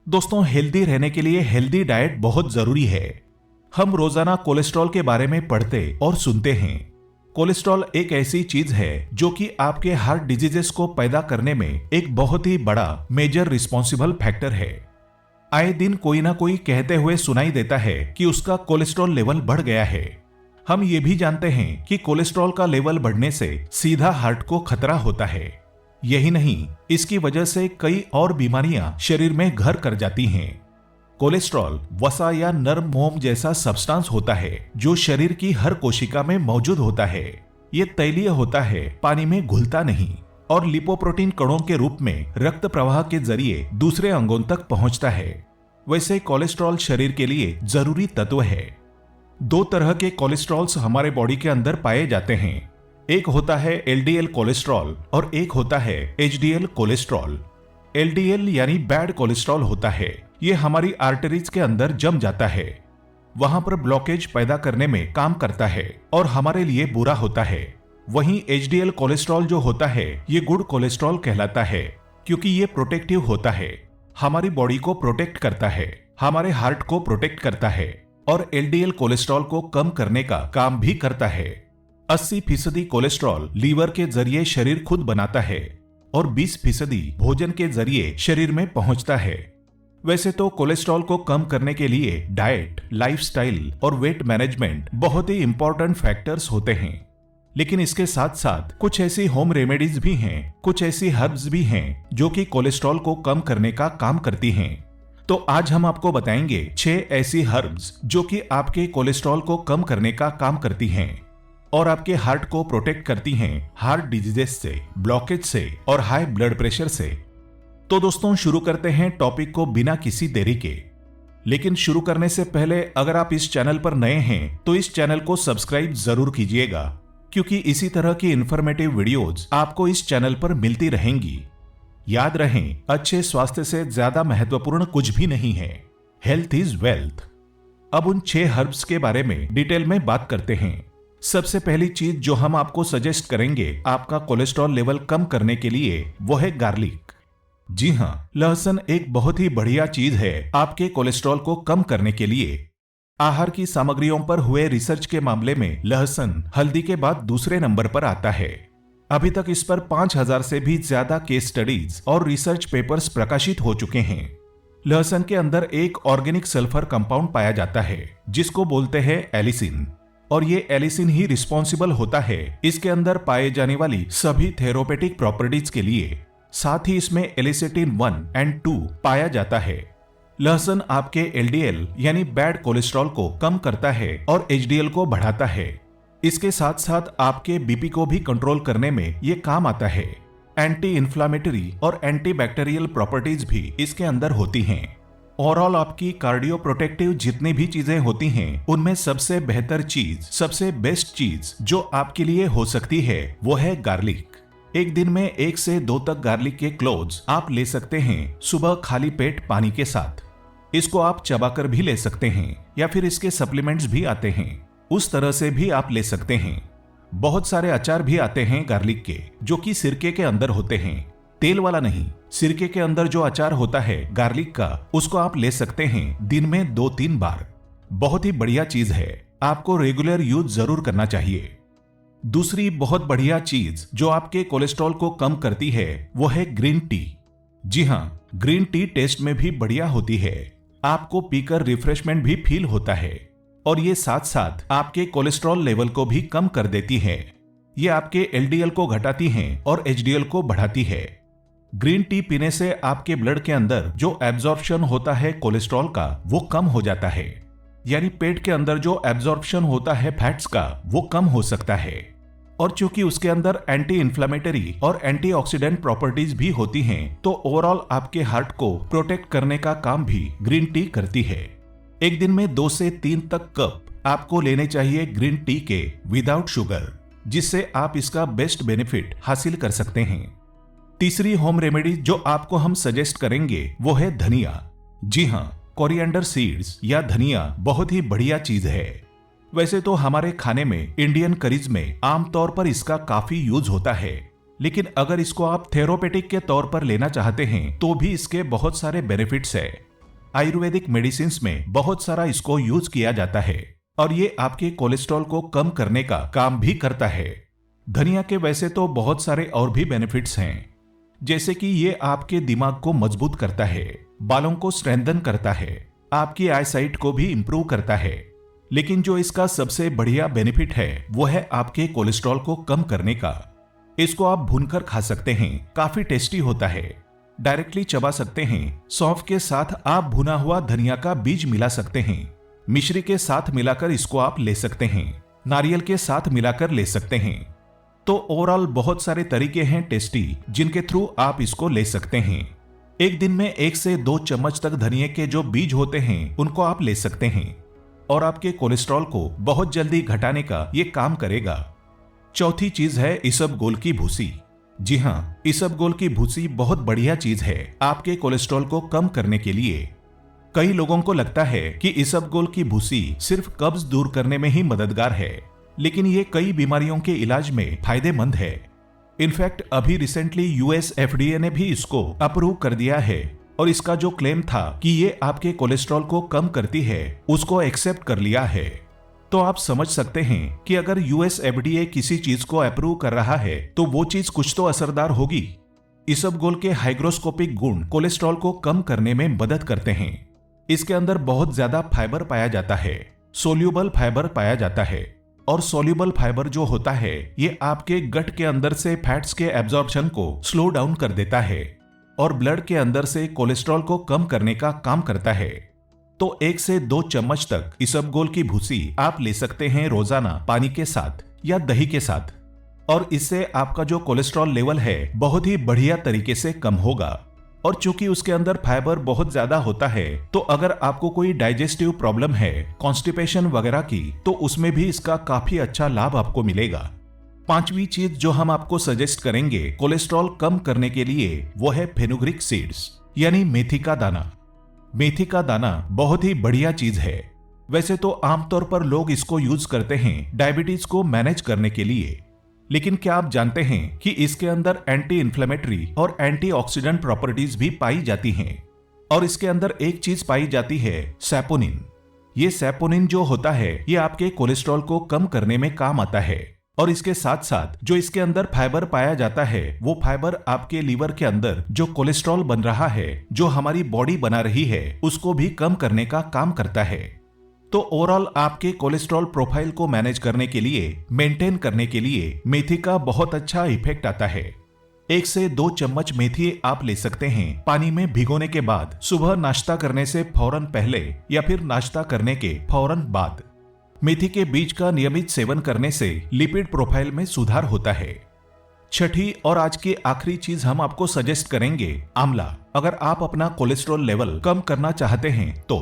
दोस्तों, हेल्दी रहने के लिए हेल्दी डाइट बहुत जरूरी है। हम रोजाना कोलेस्ट्रॉल के बारे में पढ़ते और सुनते हैं। कोलेस्ट्रॉल एक ऐसी चीज है जो कि आपके हार्ट डिजीजेस को पैदा करने में एक बहुत ही बड़ा मेजर रिस्पॉन्सिबल फैक्टर है। आए दिन कोई ना कोई कहते हुए सुनाई देता है कि उसका कोलेस्ट्रॉल लेवल बढ़ गया है। हम ये भी जानते हैं कि कोलेस्ट्रॉल का लेवल बढ़ने से सीधा हार्ट को खतरा होता है। यही नहीं, इसकी वजह से कई और बीमारियां शरीर में घर कर जाती हैं। कोलेस्ट्रॉल वसा या नर्म मोम जैसा सब्सटेंस होता है जो शरीर की हर कोशिका में मौजूद होता है। ये तैलीय होता है, पानी में घुलता नहीं और लिपोप्रोटीन कणों के रूप में रक्त प्रवाह के जरिए दूसरे अंगों तक पहुंचता है। वैसे कोलेस्ट्रॉल शरीर के लिए जरूरी तत्व है। दो तरह के कोलेस्ट्रॉल्स हमारे बॉडी के अंदर पाए जाते हैं। एक होता है एलडीएल कोलेस्ट्रॉल और एक होता है एचडीएल कोलेस्ट्रॉल। एलडीएल यानी बैड कोलेस्ट्रॉल होता है। ये हमारी आर्टरीज के अंदर जम जाता है, वहां पर ब्लॉकेज पैदा करने में काम करता है और हमारे लिए बुरा होता है। वहीं एचडीएल कोलेस्ट्रॉल जो होता है ये गुड कोलेस्ट्रॉल कहलाता है, क्योंकि ये प्रोटेक्टिव होता है, हमारी बॉडी को प्रोटेक्ट करता है, हमारे हार्ट को प्रोटेक्ट करता है और एलडीएल कोलेस्ट्रॉल को कम करने का काम भी करता है। 80% कोलेस्ट्रॉल लीवर के जरिए शरीर खुद बनाता है और 20% भोजन के जरिए शरीर में पहुंचता है। वैसे तो कोलेस्ट्रॉल को कम करने के लिए डाइट, लाइफस्टाइल और वेट मैनेजमेंट बहुत ही इंपॉर्टेंट फैक्टर्स होते हैं, लेकिन इसके साथ साथ कुछ ऐसी होम रेमेडीज भी हैं, कुछ ऐसी हर्ब्स भी हैं जो कि कोलेस्ट्रॉल को कम करने का काम करती हैं। तो आज हम आपको बताएंगे 6 ऐसी हर्ब्स जो कि आपके कोलेस्ट्रॉल को कम करने का काम करती हैं और आपके हार्ट को प्रोटेक्ट करती हैं हार्ट डिजीजेस से, ब्लॉकेज से और हाई ब्लड प्रेशर से। तो दोस्तों, शुरू करते हैं टॉपिक को बिना किसी देरी के। लेकिन शुरू करने से पहले अगर आप इस चैनल पर नए हैं तो इस चैनल को सब्सक्राइब जरूर कीजिएगा, क्योंकि इसी तरह की इंफॉर्मेटिव वीडियोज आपको इस चैनल पर मिलती रहेंगी। याद रहें, अच्छे स्वास्थ्य से ज्यादा महत्वपूर्ण कुछ भी नहीं है। Health is wealth. अब उन 6 हर्ब्स के बारे में डिटेल में बात करते हैं। सबसे पहली चीज जो हम आपको सजेस्ट करेंगे आपका कोलेस्ट्रॉल लेवल कम करने के लिए, वो है गार्लिक। जी हाँ, लहसुन एक बहुत ही बढ़िया चीज है आपके कोलेस्ट्रॉल को कम करने के लिए। आहार की सामग्रियों पर हुए रिसर्च के मामले में लहसुन हल्दी के बाद दूसरे नंबर पर आता है। अभी तक इस पर 5000 से भी ज्यादा केस स्टडीज और रिसर्च पेपर्स प्रकाशित हो चुके हैं। लहसुन के अंदर एक ऑर्गेनिक सल्फर कंपाउंड पाया जाता है जिसको बोलते हैं एलिसिन, और ये एलिसिन ही रिस्पॉन्सिबल होता है इसके अंदर पाए जाने वाली सभी थेरोपेटिक प्रॉपर्टीज के लिए। साथ ही इसमें एलिसिटिन 1 और 2 पाया जाता है। लहसुन आपके एलडीएल यानी बैड कोलेस्ट्रॉल को कम करता है और एचडीएल को बढ़ाता है। इसके साथ साथ आपके बीपी को भी कंट्रोल करने में ये काम आता है। एंटी इंफ्लामेटरी और एंटी बैक्टीरियल प्रॉपर्टीज भी इसके अंदर होती हैं। ओवरऑल आपकी कार्डियो प्रोटेक्टिव जितनी भी चीजें होती हैं उनमें सबसे बेहतर चीज, सबसे बेस्ट चीज जो आपके लिए हो सकती है वो है गार्लिक। एक दिन में 1 से 2 तक गार्लिक के क्लोव्स आप ले सकते हैं सुबह खाली पेट पानी के साथ। इसको आप चबाकर भी ले सकते हैं या फिर इसके सप्लीमेंट्स भी आते हैं, उस तरह से भी आप ले सकते हैं। बहुत सारे अचार भी आते हैं गार्लिक के जो कि सिरके के अंदर होते हैं, तेल वाला नहीं। सिरके के अंदर जो अचार होता है गार्लिक का, उसको आप ले सकते हैं दिन में 2-3 बार। बहुत ही बढ़िया चीज है, आपको रेगुलर यूज जरूर करना चाहिए। दूसरी बहुत बढ़िया चीज जो आपके कोलेस्ट्रॉल को कम करती है वो है ग्रीन टी। जी हाँ, ग्रीन टी टेस्ट में भी बढ़िया होती है, आपको पीकर रिफ्रेशमेंट भी फील होता है और ये साथ साथ आपके कोलेस्ट्रॉल लेवल को भी कम कर देती है। ये आपके एलडीएल को घटाती हैं और एचडीएल को बढ़ाती है। ग्रीन टी पीने से आपके ब्लड के अंदर जो एब्जॉर्प्शन होता है कोलेस्ट्रॉल का वो कम हो जाता है, यानी पेट के अंदर जो एब्जॉर्प्शन होता है फैट्स का वो कम हो सकता है। और चूंकि उसके अंदर एंटी इंफ्लेमेटरी और एंटीऑक्सीडेंट प्रॉपर्टीज भी होती हैं, तो ओवरऑल आपके हार्ट को प्रोटेक्ट करने का काम भी ग्रीन टी करती है। एक दिन में 2 से 3 तक कप आपको लेने चाहिए ग्रीन टी के विदाउट शुगर, जिससे आप इसका बेस्ट बेनिफिट हासिल कर सकते हैं। तीसरी होम रेमेडी जो आपको हम सजेस्ट करेंगे वो है धनिया। जी हाँ, कोरिएंडर सीड्स या धनिया बहुत ही बढ़िया चीज है। वैसे तो हमारे खाने में, इंडियन करीज में आमतौर पर इसका काफी यूज होता है, लेकिन अगर इसको आप थेरोपेटिक के तौर पर लेना चाहते हैं तो भी इसके बहुत सारे बेनिफिट्स है। आयुर्वेदिक मेडिसिन में बहुत सारा इसको यूज किया जाता है और ये आपके कोलेस्ट्रॉल को कम करने का काम भी करता है। धनिया के वैसे तो बहुत सारे और भी बेनिफिट्स हैं, जैसे कि ये आपके दिमाग को मजबूत करता है, बालों को स्ट्रेंथन करता है, आपकी आईसाइट को भी इंप्रूव करता है। लेकिन जो इसका सबसे बढ़िया बेनिफिट है वो है आपके कोलेस्ट्रॉल को कम करने का। इसको आप भूनकर खा सकते हैं, काफी टेस्टी होता है। डायरेक्टली चबा सकते हैं। सौंफ के साथ आप भुना हुआ धनिया का बीज मिला सकते हैं। मिश्री के साथ मिलाकर इसको आप ले सकते हैं। नारियल के साथ मिलाकर ले सकते हैं। तो ओवरऑल बहुत सारे तरीके हैं टेस्टी जिनके थ्रू आप इसको ले सकते हैं। एक दिन में 1 से 2 चम्मच तक धनिया के जो बीज होते हैं उनको आप ले सकते हैं और आपके कोलेस्ट्रॉल को बहुत जल्दी घटाने का ये काम करेगा। चौथी चीज है इसबगोल की भूसी। जी हाँ, इसबगोल की भूसी बहुत बढ़िया चीज है आपके कोलेस्ट्रॉल को कम करने के लिए। कई लोगों को लगता है कि इसबगोल की भूसी सिर्फ कब्ज दूर करने में ही मददगार है, लेकिन ये कई बीमारियों के इलाज में फायदेमंद है। इनफैक्ट अभी रिसेंटली यूएस एफडीए ने भी इसको अप्रूव कर दिया है और इसका जो क्लेम था कि ये आपके कोलेस्ट्रॉल को कम करती है उसको एक्सेप्ट कर लिया है। तो आप समझ सकते हैं कि अगर यूएस एफडीए किसी चीज को अप्रूव कर रहा है तो वो चीज कुछ तो असरदार होगी। इसबगोल के हाइग्रोस्कोपिक गुण कोलेस्ट्रॉल को कम करने में मदद करते हैं। इसके अंदर बहुत ज्यादा फाइबर पाया जाता है, सोल्यूबल फाइबर पाया जाता है और सोल्यूबल फाइबर जो होता है ये आपके गट के अंदर से फैट्स के एब्जॉर्प्शन को स्लो डाउन कर देता है और ब्लड के अंदर से कोलेस्ट्रॉल को कम करने का काम करता है। तो 1 से 2 चम्मच तक इसबगोल की भूसी आप ले सकते हैं रोजाना पानी के साथ या दही के साथ, और इससे आपका जो कोलेस्ट्रॉल लेवल है बहुत ही बढ़िया तरीके से कम होगा। और चूंकि उसके अंदर फाइबर बहुत ज्यादा होता है तो अगर आपको कोई डाइजेस्टिव प्रॉब्लम है, कॉन्स्टिपेशन वगैरह की, तो उसमें भी इसका काफी अच्छा लाभ आपको मिलेगा। 5वीं चीज जो हम आपको सजेस्ट करेंगे कोलेस्ट्रॉल कम करने के लिए वो है फेनुग्रीक सीड्स यानी मेथी का दाना। मेथी का दाना बहुत ही बढ़िया चीज है। वैसे तो आमतौर पर लोग इसको यूज करते हैं डायबिटीज को मैनेज करने के लिए, लेकिन क्या आप जानते हैं कि इसके अंदर एंटी इन्फ्लेमेटरी और एंटीऑक्सीडेंट प्रॉपर्टीज भी पाई जाती हैं। और इसके अंदर एक चीज पाई जाती है सैपोनिन। ये सैपोनिन जो होता है ये आपके कोलेस्ट्रॉल को कम करने में काम आता है और इसके साथ साथ जो इसके अंदर फाइबर पाया जाता है वो फाइबर आपके लीवर के अंदर जो कोलेस्ट्रॉल बन रहा है, जो हमारी बॉडी बना रही है, उसको भी कम करने का काम करता है। तो ओवरऑल आपके कोलेस्ट्रॉल प्रोफाइल को मैनेज करने के लिए, मेंटेन करने के लिए मेथी का बहुत अच्छा इफेक्ट आता है। 1 से 2 चम्मच मेथी आप ले सकते हैं पानी में भिगोने के बाद, सुबह नाश्ता करने से फौरन पहले या फिर नाश्ता करने के फौरन बाद। मेथी के बीज का नियमित सेवन करने से लिपिड प्रोफाइल में सुधार होता है। छठी और आज की आखिरी चीज हम आपको सजेस्ट करेंगे आंवला। अगर आप अपना कोलेस्ट्रॉल लेवल कम करना चाहते हैं तो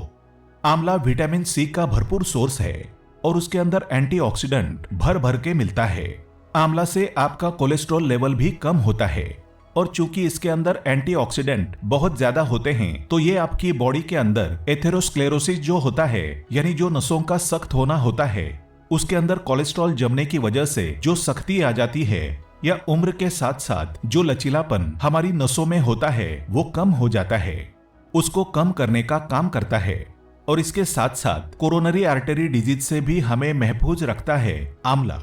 आंवला विटामिन सी का भरपूर सोर्स है और उसके अंदर एंटीऑक्सीडेंट भर भर के मिलता है। आंवला से आपका कोलेस्ट्रॉल लेवल भी कम होता है और चूंकि इसके अंदर एंटीऑक्सीडेंट बहुत ज्यादा होते हैं तो ये आपकी बॉडी के अंदर एथेरोस्क्लेरोसिस जो होता है, यानी जो नसों का सख्त होना होता है, उसके अंदर कोलेस्ट्रॉल जमने की वजह से जो सख्ती आ जाती है या उम्र के साथ साथ जो लचीलापन हमारी नसों में होता है वो कम हो जाता है, उसको कम करने का काम करता है। और इसके साथ साथ कोरोनरी आर्टरी डिजीज से भी हमें महफूज रखता है आंवला।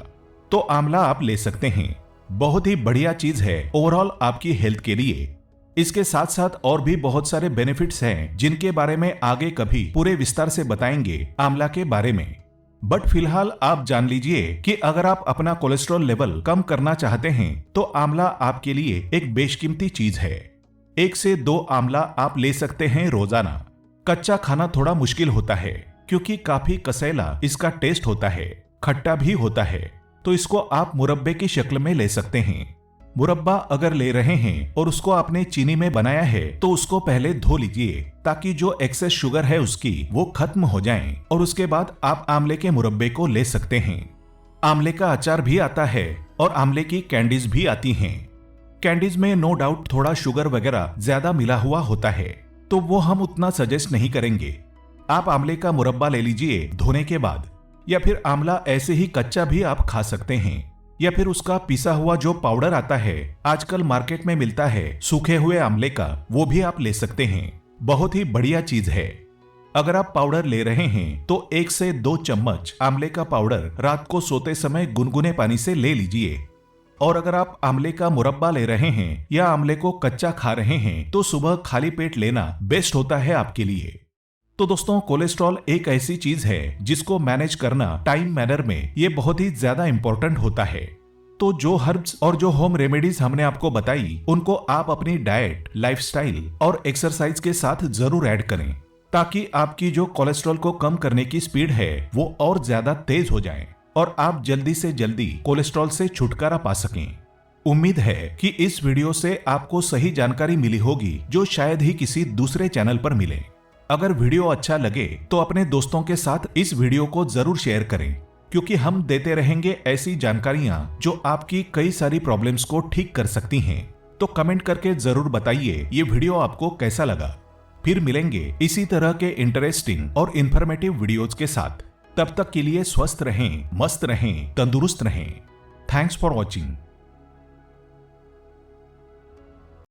तो आंवला आप ले सकते हैं, बहुत ही बढ़िया चीज है ओवरऑल आपकी हेल्थ के लिए। इसके साथ साथ और भी बहुत सारे बेनिफिट्स हैं जिनके बारे में आगे कभी पूरे विस्तार से बताएंगे आंवला के बारे में। बट फिलहाल आप जान लीजिए कि अगर आप अपना कोलेस्ट्रॉल लेवल कम करना चाहते हैं तो आंवला आपके लिए एक बेशकीमती चीज है। 1 से 2 आंवला आप ले सकते हैं रोजाना। कच्चा खाना थोड़ा मुश्किल होता है क्योंकि काफी कसैला इसका टेस्ट होता है, खट्टा भी होता है, तो इसको आप मुरब्बे की शक्ल में ले सकते हैं। मुरब्बा अगर ले रहे हैं और उसको आपने चीनी में बनाया है तो उसको पहले धो लीजिए ताकि जो एक्सेस शुगर है उसकी वो खत्म हो जाए और उसके बाद आप आंवले के मुरब्बे को ले सकते हैं। आंवले का अचार भी आता है और आंवले की कैंडीज भी आती हैं। कैंडीज में नो डाउट थोड़ा शुगर वगैरह ज्यादा मिला हुआ होता है तो वो हम उतना सजेस्ट नहीं करेंगे। आप आंवले का मुरब्बा ले लीजिए धोने के बाद, या फिर आंवला ऐसे ही कच्चा भी आप खा सकते हैं, या फिर उसका पिसा हुआ जो पाउडर आता है आजकल मार्केट में मिलता है सूखे हुए आंवले का, वो भी आप ले सकते हैं। बहुत ही बढ़िया चीज है। अगर आप पाउडर ले रहे हैं तो 1 से 2 चम्मच आंवले का पाउडर रात को सोते समय गुनगुने पानी से ले लीजिए। और अगर आप आंवले का मुरब्बा ले रहे हैं या आंवले को कच्चा खा रहे हैं तो सुबह खाली पेट लेना बेस्ट होता है आपके लिए। तो दोस्तों, कोलेस्ट्रॉल एक ऐसी चीज है जिसको मैनेज करना टाइम मैनर में ये बहुत ही ज्यादा इंपॉर्टेंट होता है। तो जो हर्ब्स और जो होम रेमेडीज हमने आपको बताई उनको आप अपनी डाइट, लाइफस्टाइल और एक्सरसाइज के साथ जरूर ऐड करें, ताकि आपकी जो कोलेस्ट्रॉल को कम करने की स्पीड है वो और ज्यादा तेज हो जाए और आप जल्दी से जल्दी कोलेस्ट्रॉल से छुटकारा पा सकें। उम्मीद है कि इस वीडियो से आपको सही जानकारी मिली होगी जो शायद ही किसी दूसरे चैनल पर मिले। अगर वीडियो अच्छा लगे तो अपने दोस्तों के साथ इस वीडियो को जरूर शेयर करें, क्योंकि हम देते रहेंगे ऐसी जानकारियां जो आपकी कई सारी प्रॉब्लम्स को ठीक कर सकती हैं। तो कमेंट करके जरूर बताइए ये वीडियो आपको कैसा लगा। फिर मिलेंगे इसी तरह के इंटरेस्टिंग और इंफॉर्मेटिव वीडियोज के साथ। तब तक के लिए स्वस्थ रहें, मस्त रहें, तंदुरुस्त रहें। Thanks for watching.